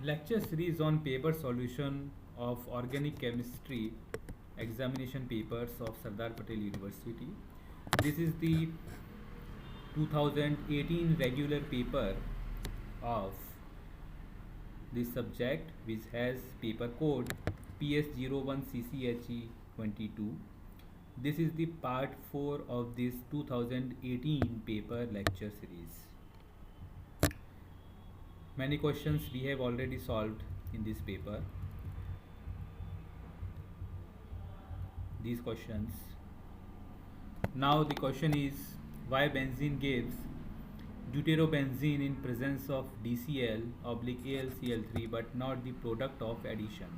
Lecture series on paper solution of organic chemistry examination papers of Sardar Patel University. This is the 2018 regular paper of this subject, which has paper code PS01CCHE22. This is the part 4 of this 2018 paper lecture series. Many questions we have already solved in this paper. These questions. Now the question is, why benzene gives deuterobenzene in presence of DCl/AlCl3 but not the product of addition.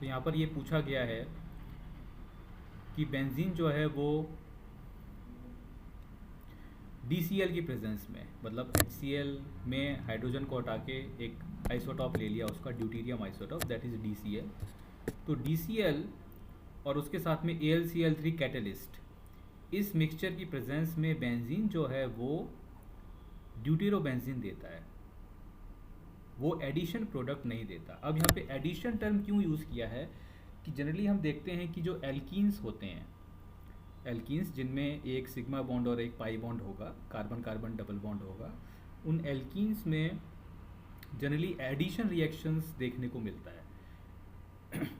तो यहाँ पर ये पूछा गया है कि benzene जो है वो DCl की प्रेजेंस में, मतलब HCl में हाइड्रोजन को हटा के एक आइसोटॉप ले लिया, उसका deuterium isotope, that is DCl. तो DCl और उसके साथ में AlCl3 कैटलिस्ट, इस मिक्सचर की प्रेजेंस में बेंजीन जो है वो ड्यूटेरोबेंजीन देता है, वो एडिशन प्रोडक्ट नहीं देता. अब यहाँ पे एडिशन टर्म क्यों यूज़ किया है कि जनरली हम देखते हैं कि जो एल्कीन्स होते हैं, एल्कीन्स जिनमें एक सिग्मा बॉन्ड और एक पाई बॉन्ड होगा, कार्बन कार्बन डबल बॉन्ड होगा, उन एल्कीन्स में जनरली एडिशन रिएक्शंस देखने को मिलता है.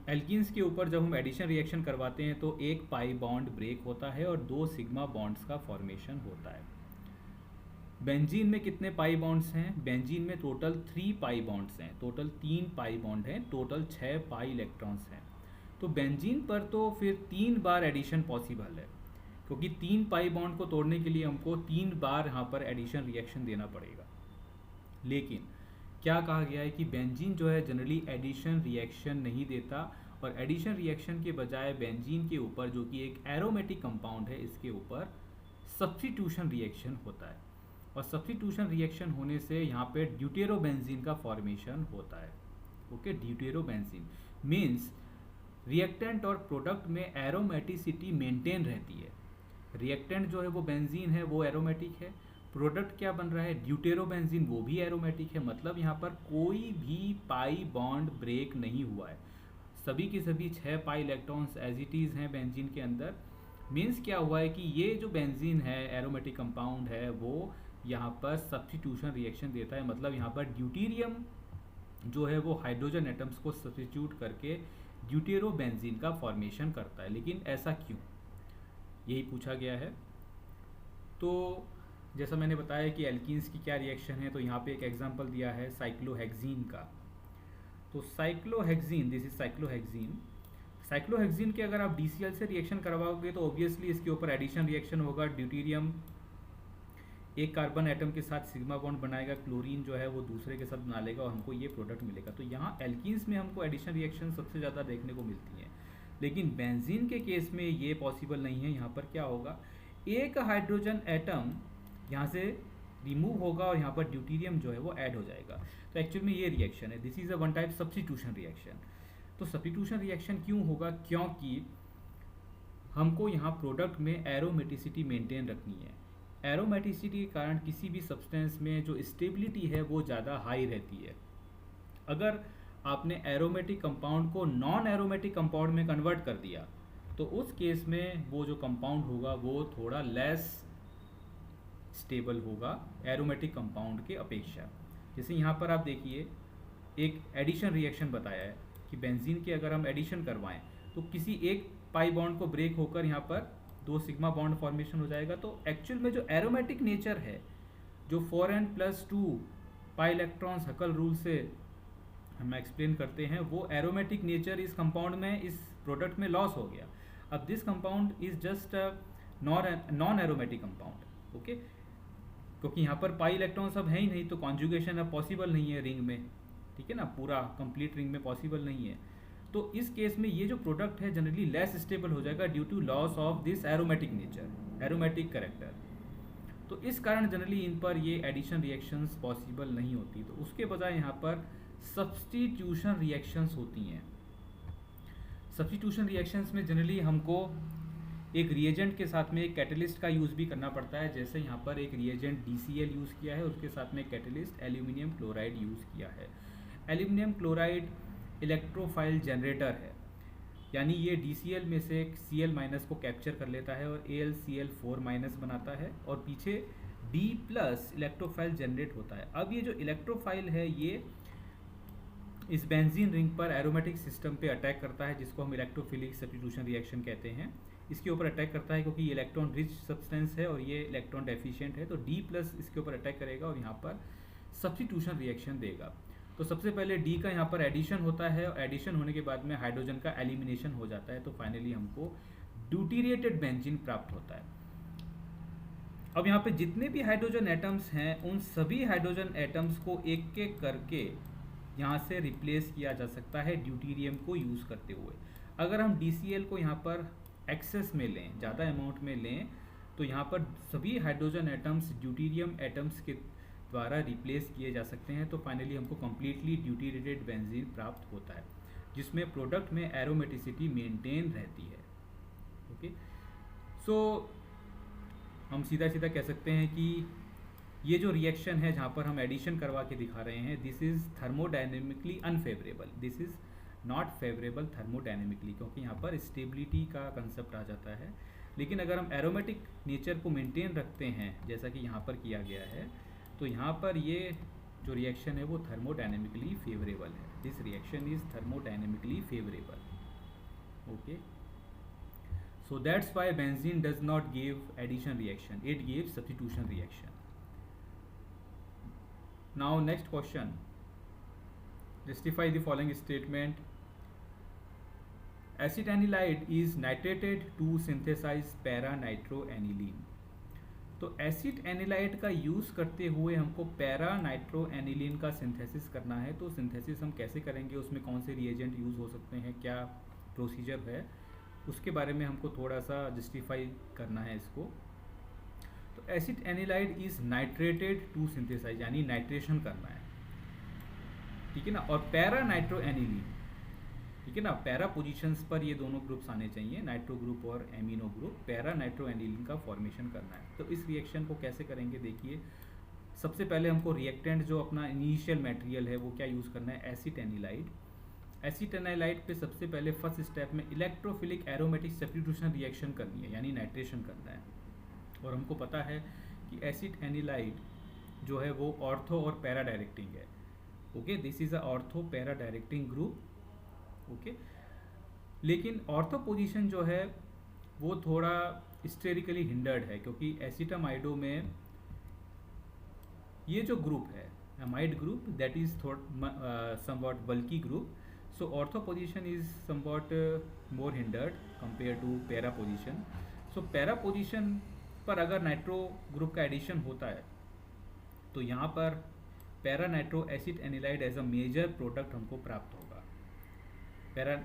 एल्कीन्स के ऊपर जब हम एडिशन रिएक्शन करवाते हैं तो एक पाई बॉन्ड ब्रेक होता है और 2 सिग्मा बॉन्ड्स का फॉर्मेशन होता है. बेंजीन में कितने पाई बॉन्ड्स हैं? बेंजीन में टोटल 3 पाई बॉन्ड्स हैं, टोटल 3 पाई बॉन्ड हैं, टोटल 6 पाई इलेक्ट्रॉन्स हैं. तो बेंजीन पर तो फिर 3 बार एडिशन पॉसिबल है, क्योंकि 3 पाई बॉन्ड को तोड़ने के लिए हमको 3 बार यहाँ पर एडिशन रिएक्शन देना पड़ेगा. लेकिन क्या कहा गया है कि बेंजीन जो है जनरली एडिशन रिएक्शन नहीं देता, और एडिशन रिएक्शन के बजाय बेंजीन के ऊपर, जो कि एक एरोमेटिक कंपाउंड है, इसके ऊपर सब्स्टिट्यूशन रिएक्शन होता है. और सब्स्टिट्यूशन रिएक्शन होने से यहाँ पे ड्यूटेरोबेंजीन का फॉर्मेशन होता है. ओके, ड्यूटेरोबेंजीन मीन्स रिएक्टेंट और प्रोडक्ट में एरोमेटिसिटी मेंटेन रहती है. रिएक्टेंट जो है वो बेंजीन है, वो एरोमेटिक है. प्रोडक्ट क्या बन रहा है? ड्यूटेरोबेंजीन, वो भी एरोमेटिक है. मतलब यहाँ पर कोई भी पाई बॉन्ड ब्रेक नहीं हुआ है, सभी की सभी 6 pi electrons as it is हैं बेंजीन के अंदर. मीन्स क्या हुआ है कि ये जो बेंजीन है, एरोमेटिक कंपाउंड है, वो यहाँ पर सब्स्टिट्यूशन रिएक्शन देता है. मतलब यहाँ पर ड्यूटीरियम जो है वो हाइड्रोजन एटम्स को सब्स्टिट्यूट करके ड्यूटेरोबेंजीन का फॉर्मेशन करता है. लेकिन ऐसा क्यों, यही पूछा गया है. तो जैसा मैंने बताया कि एल्कीन्स की क्या रिएक्शन है, तो यहाँ पे एक एग्जांपल दिया है साइक्लोहेक्सीन का. तो cyclohexene, this is cyclohexene. Cyclohexene के अगर आप DCl से रिएक्शन करवाओगे तो ऑब्वियसली इसके ऊपर एडिशन रिएक्शन होगा. ड्यूटीरियम एक कार्बन एटम के साथ सिग्मा बॉन्ड बनाएगा, क्लोरीन जो है वो दूसरे के साथ बना लेगा और हमको ये प्रोडक्ट मिलेगा. तो यहाँ एल्कीन्स में हमको एडिशन रिएक्शन सबसे ज़्यादा देखने को मिलती है. लेकिन बेंजीन के केस में ये पॉसिबल नहीं है. यहाँ पर क्या होगा, एक हाइड्रोजन एटम यहाँ से रिमूव होगा और यहाँ पर ड्यूटीरियम जो है वो ऐड हो जाएगा. तो एक्चुअल में ये रिएक्शन है, this is a one type substitution reaction. तो सब्स्टिट्यूशन रिएक्शन क्यों होगा? क्योंकि हमको यहाँ प्रोडक्ट में एरोमेटिसिटी मेंटेन रखनी है. एरोमेटिसिटी के कारण किसी भी सब्सटेंस में जो स्टेबिलिटी है वो ज़्यादा हाई रहती है. अगर आपने एरोमेटिक कंपाउंड को नॉन एरोमेटिक कंपाउंड में कन्वर्ट कर दिया तो उस केस में वो जो कंपाउंड होगा वो थोड़ा लेस स्टेबल होगा एरोमेटिक कंपाउंड के अपेक्षा. जैसे यहाँ पर आप देखिए, एक एडिशन रिएक्शन बताया है कि बेंजीन के अगर हम एडिशन करवाएं तो किसी एक पाई बॉन्ड को ब्रेक होकर यहाँ पर 2 सिग्मा बॉन्ड फॉर्मेशन हो जाएगा. तो एक्चुअल में जो एरोमेटिक नेचर है, जो 4n+2 पाई इलेक्ट्रॉन्स हकल रूल से हम एक्सप्लेन करते हैं, वो एरोमेटिक नेचर इस कंपाउंड में, इस प्रोडक्ट में लॉस हो गया. अब this compound is just non aromatic compound. Okay, क्योंकि यहाँ पर पाई इलेक्ट्रॉन्स अब है ही नहीं, तो कॉन्जुगेशन अब पॉसिबल नहीं है रिंग में. ठीक है ना, पूरा कंप्लीट रिंग में पॉसिबल नहीं है. तो इस केस में ये जो प्रोडक्ट है जनरली लेस स्टेबल हो जाएगा due to loss of this aromatic nature, aromatic character. तो इस कारण जनरली इन पर ये एडिशन रिएक्शंस पॉसिबल नहीं होती. तो उसके बजाय यहाँ पर सब्स्टिट्यूशन रिएक्शंस होती हैं. सब्स्टिट्यूशन रिएक्शंस में जनरली हमको एक रिएजेंट के साथ में एक कैटलिस्ट का यूज़ भी करना पड़ता है, जैसे यहाँ पर एक रिएजेंट DCl यूज़ किया है, उसके साथ में कैटलिस्ट एल्यूमिनियम क्लोराइड यूज़ किया है। एल्यूमिनियम क्लोराइड इलेक्ट्रोफाइल जनरेटर है, यानी ये DCl में से Cl- को कैप्चर कर लेता है और AlCl4- बनाता है और पीछे D+ इलेक्ट्रोफाइल जनरेट होता है। अब ये जो इलेक्ट्रोफाइल है ये इस बेंजीन रिंग पर एरोमेटिक सिस्टम पे अटैक करता है, जिसको हम इलेक्ट्रोफिलिक सब्स्टिट्यूशन रिएक्शन कहते हैं। इसके ऊपर अटैक करता है क्योंकि ये इलेक्ट्रॉन रिच सब्सटेंस है और ये इलेक्ट्रॉन डेफिशिएंट है, तो D+ इसके ऊपर अटैक करेगा और यहाँ पर सब्स्टिट्यूशन रिएक्शन देगा। तो सबसे पहले D का यहाँ पर एडिशन होता है और एडिशन होने के बाद में हाइड्रोजन का एलिमिनेशन हो जाता है, तो फाइनली हमको ड्यूटीरिएटेड बेंजीन प्राप्त होता है। अब यहाँ पे जितने भी हाइड्रोजन एटम्स हैं उन सभी हाइड्रोजन एटम्स को एक एक करके यहाँ से रिप्लेस किया जा सकता है ड्यूटीरियम को यूज़ करते हुए। अगर हम DCl को यहाँ पर एक्सेस में लें, ज़्यादा अमाउंट में लें, तो यहाँ पर सभी हाइड्रोजन एटम्स ड्यूटीरियम एटम्स के द्वारा रिप्लेस किए जा सकते हैं, तो फाइनली हमको कम्प्लीटली ड्यूटीरेटेड बेंजीन प्राप्त होता है, जिसमें प्रोडक्ट में एरोमेटिसिटी मेंटेन रहती है। ओके, सो हम सीधा सीधा कह सकते हैं कि ये जो रिएक्शन है जहाँ पर हम एडिशन करवा के दिखा रहे हैं, this is thermodynamically unfavourable, this is not favourable thermodynamically, क्योंकि यहाँ पर स्टेबिलिटी का कंसेप्ट आ जाता है। लेकिन अगर हम एरोमेटिक नेचर को मेंटेन रखते हैं जैसा कि यहाँ पर किया गया है, तो यहाँ पर ये जो रिएक्शन है वो थर्मोडायनेमिकली फेवरेबल है। This reaction is thermodynamically favourable. Okay, so that's why benzene does not give addition reaction, it gives substitution reaction. Now next question, justify the following statement. Acetanilide is nitrated to synthesize para-nitroaniline. तो acid anilide का use करते हुए हमको para नाइट्रोएनिलीन का synthesis करना है। तो synthesis हम कैसे करेंगे, उसमें कौन से रिएजेंट यूज़ हो सकते हैं, क्या प्रोसीजर है, उसके बारे में हमको थोड़ा सा जस्टिफाई करना है इसको। तो acid anilide is nitrated to synthesize, यानी नाइट्रेशन करना है, ठीक है ना। और पैरा नाइट्रोएनिलीन, ठीक है ना, पैरा पोजीशंस पर ये दोनों ग्रुप्स आने चाहिए, नाइट्रो ग्रुप और एमिनो ग्रुप। पैरा नाइट्रोएनिलीन का फॉर्मेशन करना है। तो इस रिएक्शन को कैसे करेंगे, देखिए सबसे पहले हमको रिएक्टेंट जो अपना इनिशियल मटेरियल है वो क्या यूज़ करना है, एसिड एनिलाइड। एसिटाइनाइलाइड पे सबसे पहले फर्स्ट स्टेप में इलेक्ट्रोफिलिक एरोमेटिक सब्स्टिट्यूशन रिएक्शन करनी है, यानी नाइट्रेशन करना है। और हमको पता है कि एसिड एनिलाइड जो है वो ऑर्थो और पैरा डायरेक्टिंग है। Okay, this is a ortho para directing group. Okay, लेकिन ऑर्थो पोजीशन जो है वो थोड़ा स्टेरिकली हिंडर्ड है, क्योंकि एसिटामाइडो में ये जो ग्रुप है amide group, that is somewhat bulky group, so ortho position is somewhat more hindered compared to para position. So para position पर अगर नाइट्रो ग्रुप का एडिशन होता है तो यहाँ पर para nitro acid anilide as a major product हमको प्राप्त होगा। पैरा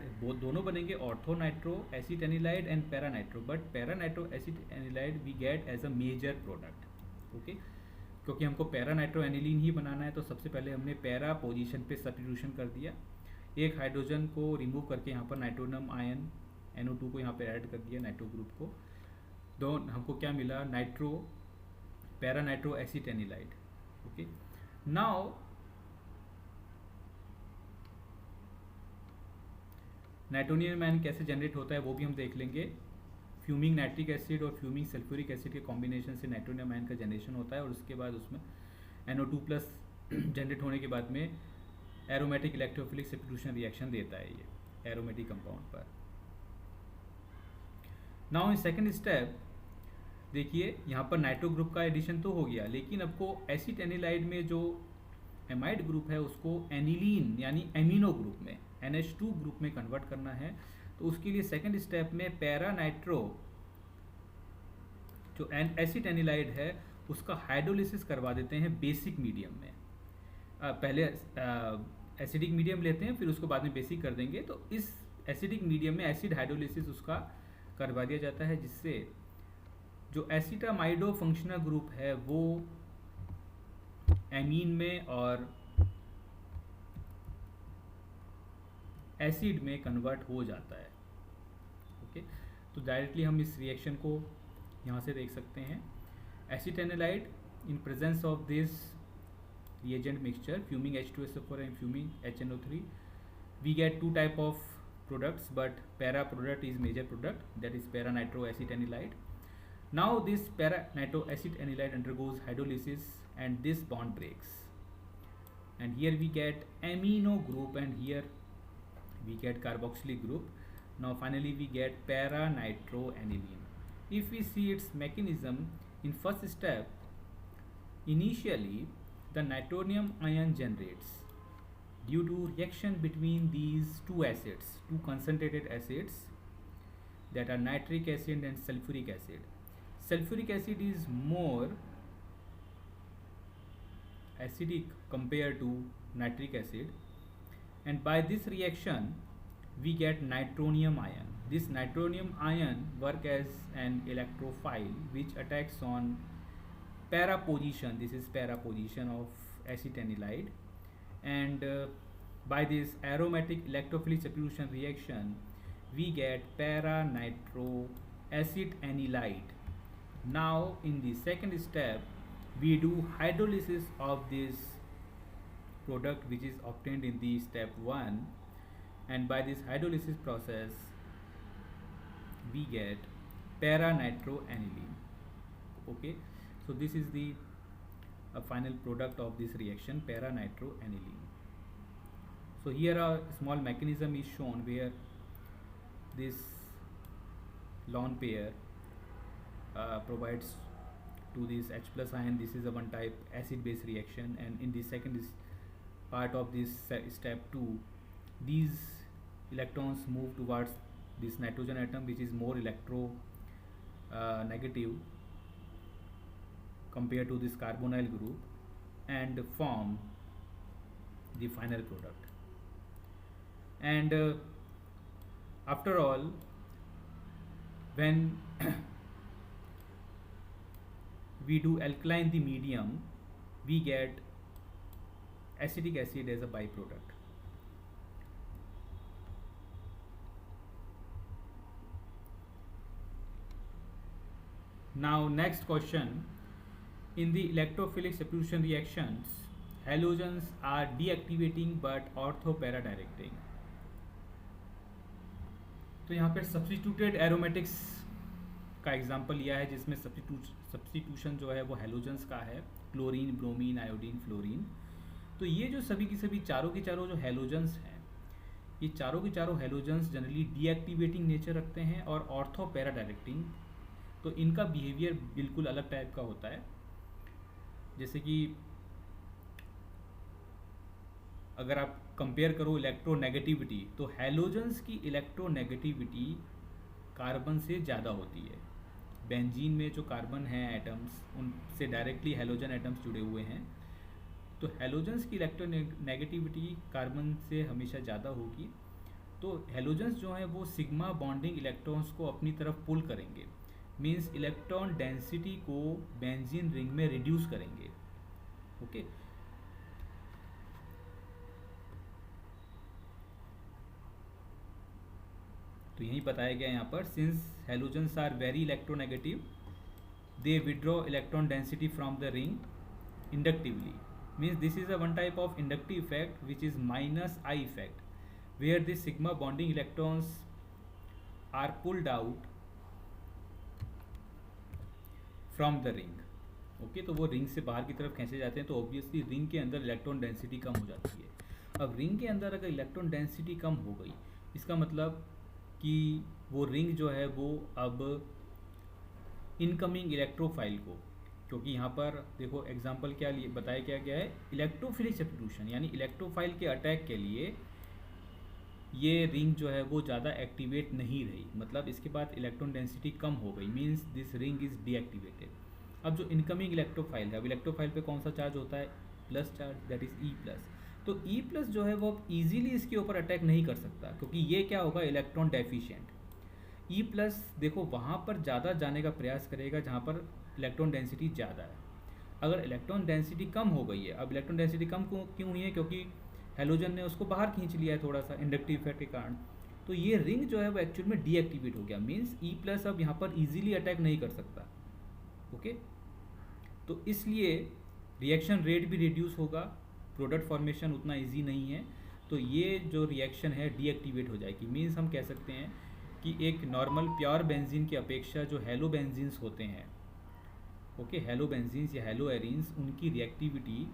दोनों बनेंगे, ortho nitro acid anilide and para nitro, but para nitro acid anilide we get as a major product. Okay, क्योंकि हमको पैरा नाइट्रोएनिलीन ही बनाना है, तो सबसे पहले हमने पैरा पोजीशन पे सब्स्टिट्यूशन कर दिया। एक हाइड्रोजन को रिमूव करके यहाँ पर नाइट्रोनम आयन NO2 को यहाँ पे ऐड कर दिया, नाइट्रो ग्रुप को। दो हमको क्या मिला, nitro para nitro acid anilide. Okay, now nitronium ion कैसे जनरेट होता है वो भी हम देख लेंगे। फ्यूमिंग नाइट्रिक एसिड और फ्यूमिंग सल्फ्यूरिक एसिड के कॉम्बिनेशन से नाइट्रोनियम आयन का जनरेशन होता है, और उसके बाद उसमें NO2+ जनरेट होने के बाद में एरोमेटिक इलेक्ट्रोफिलिक सब्स्टिट्यूशन रिएक्शन देता है ये एरोमेटिक कंपाउंड पर। नाउ इन सेकंड स्टेप देखिए, यहाँ पर नाइट्रो ग्रुप का एडिशन तो हो गया, लेकिन आपको एसिड एनिलाइड में जो एमाइड ग्रुप है उसको एनिलीन यानी एमिनो ग्रुप में NH2 ग्रुप में कन्वर्ट करना है। तो उसके लिए सेकंड स्टेप में पैरा नाइट्रो जो एसिड एनिलाइड है उसका हाइड्रोलिसिस करवा देते हैं बेसिक मीडियम में। पहले एसिडिक मीडियम लेते हैं, फिर उसको बाद में बेसिक कर देंगे। तो इस एसिडिक मीडियम में एसिड हाइड्रोलिसिस उसका करवा दिया जाता है, जिससे जो एसिटामाइडो फंक्शनल ग्रुप है वो एमीन में और एसिड में कन्वर्ट हो जाता है। ओके, तो डायरेक्टली हम इस रिएक्शन को यहाँ से देख सकते हैं। Acetanilide in presence of this reagent mixture fuming H2SO4 and fuming HNO3, we get two type of products, but para product is major product, that is para nitroacetanilide. Now this para nitroacetanilide undergoes hydrolysis and this bond breaks, and here we get amino group and here we get carboxylic group. Now finally we get para nitroaniline. If we see its mechanism, in first step, initially the nitronium ion generates due to reaction between these two acids, two concentrated acids, that are nitric acid and sulfuric acid. Sulfuric acid is more acidic compared to nitric acid, and by this reaction we get nitronium ion. This nitronium ion work as an electrophile which attacks on para position. This is para position of acetanilide, and by this aromatic electrophilic substitution reaction we get para nitroacetanilide. Now in the second step we do hydrolysis of this product which is obtained in the step 1, and by this hydrolysis process we get para nitroaniline. Okay, so this is the final product of this reaction, para nitroaniline. So here a small mechanism is shown where this lone pair provides to this H plus ion. This is a one type acid base reaction, and in the second part of this step 2, these electrons move towards this nitrogen atom which is more electro negative compared to this carbonyl group, and form the final product. And after all, when we do alkaline the medium, we get acetic acid as a byproduct. Now next question, in the electrophilic substitution reactions halogens are deactivating but ortho-para directing. तो यहाँ पर substituted aromatics का example लिया है जिसमें substitution जो है वो हेलोजेंस का है, क्लोरीन, ब्रोमीन, आयोडीन, फ्लोरीन। तो ये जो सभी की सभी चारों के चारों जो हेलोजेंस हैं, ये चारों के चारों हेलोजेंस जनरली डीएक्टिवेटिंग नेचर रखते हैं और ऑर्थो पैरा डायरेक्टिंग। तो इनका बिहेवियर बिल्कुल अलग टाइप का होता है। जैसे कि अगर आप कंपेयर करो इलेक्ट्रोनेगेटिविटी, तो हेलोजेंस की इलेक्ट्रोनेगेटिविटी कार्बन से ज़्यादा होती है। बेंजीन में जो कार्बन हैं एटम्स, उनसे डायरेक्टली हेलोजन एटम्स जुड़े हुए हैं, तो हेलोजेंस की इलेक्ट्रोनेगेटिविटी कार्बन से हमेशा ज़्यादा होगी। तो हेलोजेंस जो हैं वो सिग्मा बॉन्डिंग इलेक्ट्रॉन्स को अपनी तरफ पुल करेंगे, मींस इलेक्ट्रॉन डेंसिटी को बेंजीन रिंग में रिड्यूस करेंगे। ओके, तो यही बताया गया यहाँ पर, since halogens are very electronegative they withdraw electron density from the ring inductively, means this is a one type of inductive effect which is minus I effect where this sigma bonding electrons are pulled out from the ring. Okay, तो वो ring से बाहर की तरफ खींचे जाते हैं, तो ऑब्वियसली रिंग के अंदर इलेक्ट्रॉन डेंसिटी कम हो जाती है। अब रिंग के अंदर अगर इलेक्ट्रॉन डेंसिटी कम हो गई, इसका मतलब कि वो रिंग जो है वो अब इनकमिंग इलेक्ट्रोफाइल को, क्योंकि यहाँ पर देखो एग्जांपल क्या लिए बताया क्या गया है, इलेक्ट्रोफिलिक सब्स्टिट्यूशन, यानी इलेक्ट्रोफाइल के अटैक के लिए ये रिंग जो है वो ज़्यादा एक्टिवेट नहीं रही, मतलब इसके बाद इलेक्ट्रॉन डेंसिटी कम हो गई, means this ring is deactivated. अब जो इनकमिंग इलेक्ट्रोफाइल है, अब इलेक्ट्रोफाइल पे कौन सा चार्ज होता है, plus charge, that is E plus. तो ई प्लस जो है वो ईजिली इसके ऊपर अटैक नहीं कर सकता, क्योंकि ये क्या होगा, इलेक्ट्रॉन डेफिशिएंट। ई प्लस देखो वहाँ पर ज़्यादा जाने का प्रयास करेगा जहाँ पर इलेक्ट्रॉन डेंसिटी ज़्यादा है। अगर इलेक्ट्रॉन डेंसिटी कम हो गई है, अब इलेक्ट्रॉन डेंसिटी कम क्यों हुई है, क्योंकि हेलोजन ने उसको बाहर खींच लिया है थोड़ा सा इंडक्टिव इफेक्ट के कारण, तो ये रिंग जो है वो एक्चुअल में डीएक्टिवेट हो गया, मीन्स ई प्लस अब यहाँ पर इजीली अटैक नहीं कर सकता। ओके, तो इसलिए रिएक्शन रेट भी रिड्यूस होगा, प्रोडक्ट फॉर्मेशन उतना इजी नहीं है, तो ये जो रिएक्शन है डीएक्टिवेट हो जाएगी। मीन्स हम कह सकते हैं कि एक नॉर्मल प्योर बेंजीन की अपेक्षा जो हेलो बेंजीन्स होते हैं, ओके, हेलो बेंजीन्स या हेलो एरीन्स, उनकी रिएक्टिविटी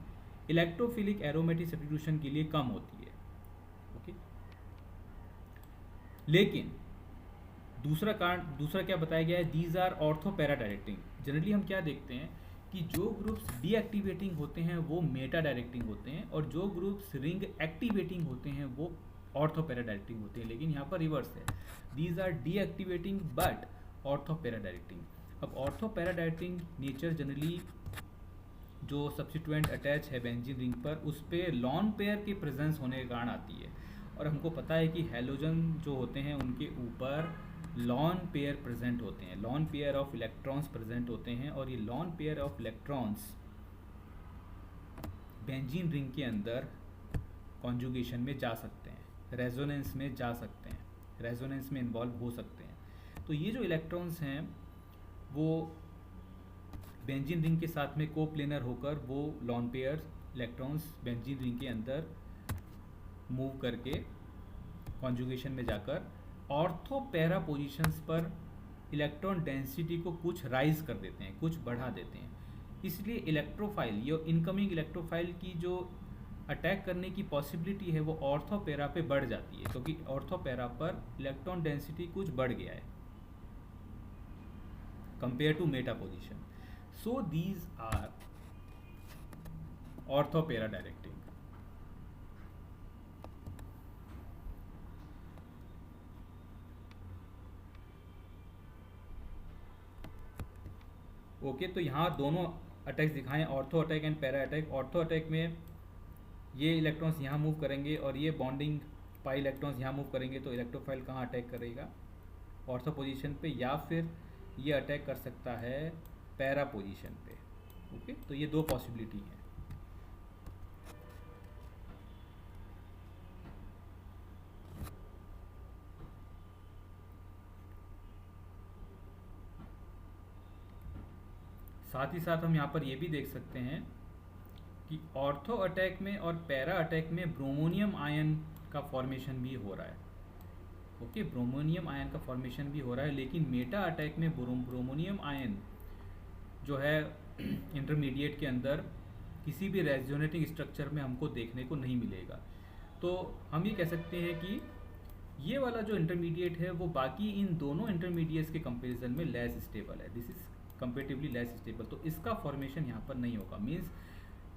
इलेक्ट्रोफिलिक एरोमेटिक सब्स्टिट्यूशन के लिए कम होती है। ओके, लेकिन दूसरा क्या बताया गया है, these are ortho para directing. Generally हम क्या देखते हैं कि जो ग्रुप्स डीएक्टिवेटिंग होते हैं वो मेटा डायरेक्टिंग होते हैं, और जो ग्रुप्स रिंग एक्टिवेटिंग होते हैं वो ऑर्थो पैरा डायरेक्टिंग होते हैं। लेकिन यहाँ पर रिवर्स है, these are deactivating but ortho para directing. अब ortho para directing nature generally जो सब्स्टिट्यूएंट अटैच है बेंजीन रिंग पर, उस पर लॉन पेयर के प्रेजेंस होने के कारण आती है। और हमको पता है कि हैलोजन जो होते हैं उनके ऊपर लॉन पेयर प्रेजेंट होते हैं, lone pair of electrons present होते हैं, और ये lone pair of electrons benzene ring के अंदर कॉन्जुगेशन में जा सकते हैं, रेजोनेंस में जा सकते हैं, रेजोनेंस में इन्वॉल्व हो सकते हैं। तो ये जो इलेक्ट्रॉन्स हैं वो बेंजीन रिंग के साथ में कोप्लेनर होकर वो lone pair electrons benzene ring के अंदर मूव करके कॉन्जुगेशन में जाकर ऑर्थो पैरा पोजीशंस पर इलेक्ट्रॉन डेंसिटी को कुछ राइज कर देते हैं, कुछ बढ़ा देते हैं। इसलिए इलेक्ट्रोफाइल या इनकमिंग इलेक्ट्रोफाइल की जो अटैक करने की पॉसिबिलिटी है वो ऑर्थो पैरा पे बढ़ जाती है, क्योंकि ऑर्थो पैरा पर इलेक्ट्रॉन डेंसिटी कुछ बढ़ गया है compare to meta position. So these are ortho para directing. Okay, तो यहाँ दोनों अटैक्स दिखाएं, ortho attack and para attack. Ortho attack में ये इलेक्ट्रॉन्स यहाँ मूव करेंगे और ये बॉन्डिंग पाई इलेक्ट्रॉन्स यहाँ मूव करेंगे, तो इलेक्ट्रोफाइल कहाँ अटैक करेगा, ऑर्थो पोजीशन पे, या फिर ये अटैक कर सकता है पैरा पोजीशन पे। ओके, तो ये दो पॉसिबिलिटी हैं। साथ ही साथ हम यहाँ पर ये भी देख सकते हैं कि ऑर्थो अटैक में और पैरा अटैक में ब्रोमोनियम आयन का फॉर्मेशन भी हो रहा है। ओके, ब्रोमोनियम आयन का फॉर्मेशन भी हो रहा है, लेकिन मेटा अटैक में ब्रोमोनियम आयन जो है इंटरमीडिएट के अंदर किसी भी रेजोनेटिंग स्ट्रक्चर में हमको देखने को नहीं मिलेगा। तो हम ये कह सकते हैं कि ये वाला जो इंटरमीडिएट है वो बाकी इन दोनों इंटरमीडिएट्स के कंपैरिजन में लेस स्टेबल है, this is comparatively less stable. तो इसका फॉर्मेशन यहाँ पर नहीं होगा, मीन्स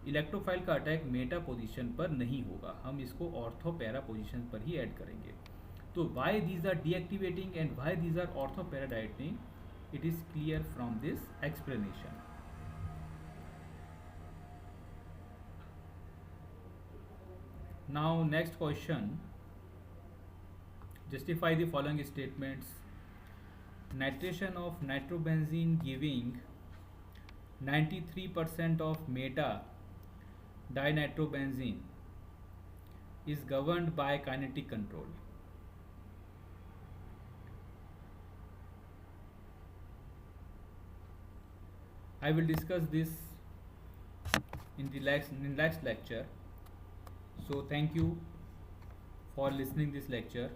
इलेक्ट्रोफाइल का अटैक मेटा पोजीशन पर नहीं होगा, हम इसको ऑर्थो पैरा पोजीशन पर ही ऐड करेंगे। तो why these are deactivating and why these are ortho para directing, it is clear from this explanation. Now next question, justify the following statements. Nitration of nitrobenzene giving 93% of meta dinitrobenzene is governed by kinetic control. I will discuss this in the next lecture. So thank you for listening this lecture.